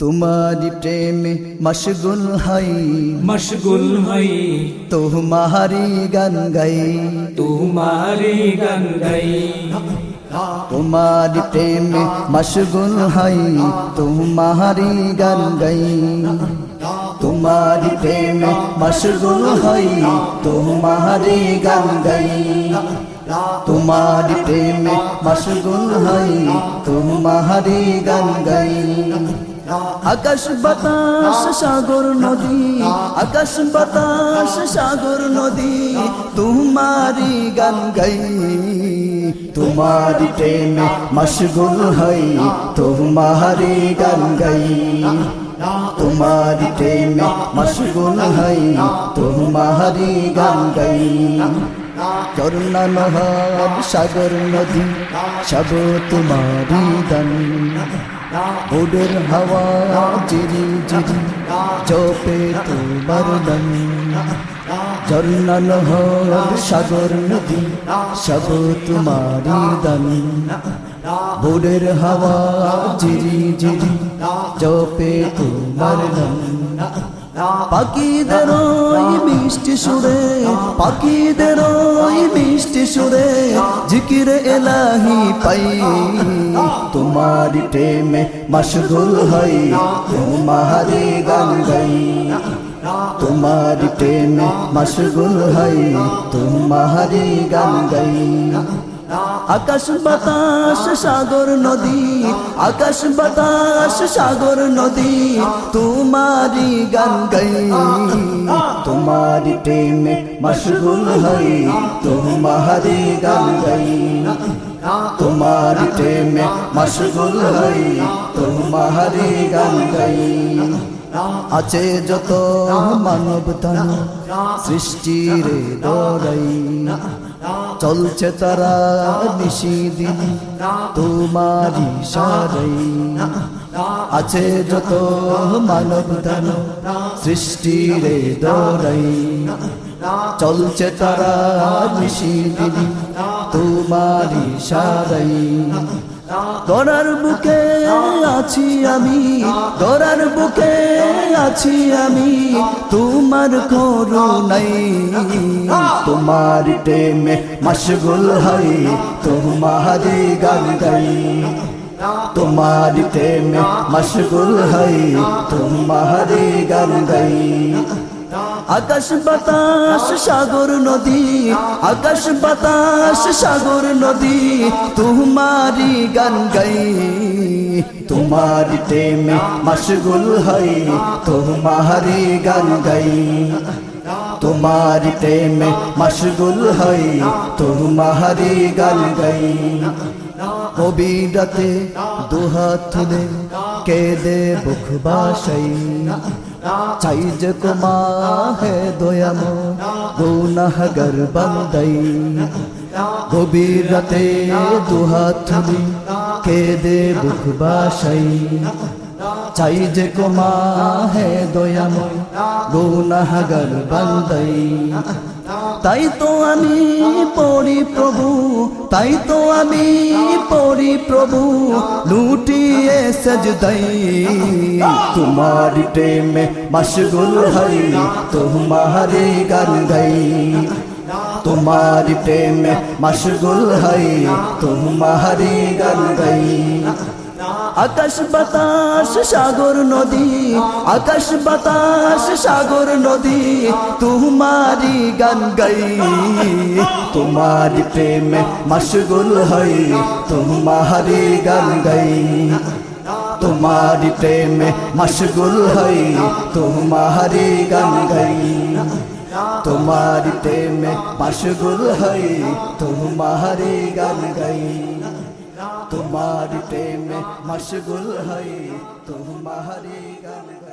तुम्हारी प्रेम मशगुल हई तुम्हारी गन गई तुम्हारी गन गई तुम्हारी प्रेम मशगुल हई तुम्हारी गन गई तुम्हारी प्रेम मशगुल हई तुम्हारी गन गई तुम्हारी प्रेम मशगुल हई तुम्हारी गन गई आकाश बातास सागर नदी आकाश बातास सागर नदी तुम्हारी गन गई तुम्हारी प्रेम मशगुल हई तुम्हारी गन गई तुम्हारी प्रेम मशगुल हई तुम्हारी गन गई करुणा नहर सागर नदी सब तुम्हारी दन उड़र हवा जिरी जिरी चौपे तुम्हार दन झरना नहर सागर नदी सब तुम्हारी दन उड़र हवा जिरी जिरी चौपे तुम्हार दन পাখিদের ওই মিষ্টি সুরে পাখিদের ওই মিষ্টি সুরে জিকিরে এলাহি পাই তোমারি প্রেমে মশগুল হই তোমারি গান গাই তোমারি প্রেমে মশগুল হই তোমারি গান গাই आकाश बातास सागर नदी आकाश बातास सागर नदी तुम्हारी गन गई तुम्हारी प्रेम मशगुल हई तुम्हारी गन गई तुम्हारी प्रेम मशगुल हई तुम्हारी गन गई আছে যত মানব তান সৃষ্টির দরাই চলছে তারা নিশি দিন তোমারি সারাই আছে যত মানব তান সৃষ্টির দরাই চলছে তারা নিশি দিন তোমারি সারাই দরার বুকে আছি আমি দরার বুকে আছি আমি তোমার করুণাই তোমার প্রেমে মশগুল হই তোমারি গান গাই তোমার প্রেমে মশগুল হই তোমারি গান গাই आकाश बातास सागर नदी आकाश बातास सागर नदी तुम्हारी गन गई तुम्हारी प्रेम मशगुल हई तुम्हारी गन गई तुम्हारी प्रेम मशगुल हई तुम्हारी गन गई কবিরাতে দুহাত তুলে কেঁদে বুক বাসাই চাই যে তোমা হে দয়াম গুনাহগার বান্দাই কবিরাতে দুহাত তুলে কেঁদে বুক বাসাই চাই যে তোমা হে দয়াম গুনাহগার বান্দাই তাই তো আমি পড়ি প্রভু তাই তো আমি পড়ি প্রভু লুটিয়ে সজদাই তোমারি প্রেমে মশগুল হই তোমারি গান গাই তোমারি প্রেমে মশগুল হই তোমারি গান গাই आकाश बातास सागर नदी आकाश बातास सागर नदी तुम्हारी गन गई तुम्हारी प्रेम मशगुल हई तुम्हारी गन गई तुम्हारी प्रेम मशगुल हई तुम्हारी गन गई तुम्हारी प्रेम मशगुल हई तुम्हारी गन गई तुम्हारी प्रेम मशगुल हई तुम्हारी गन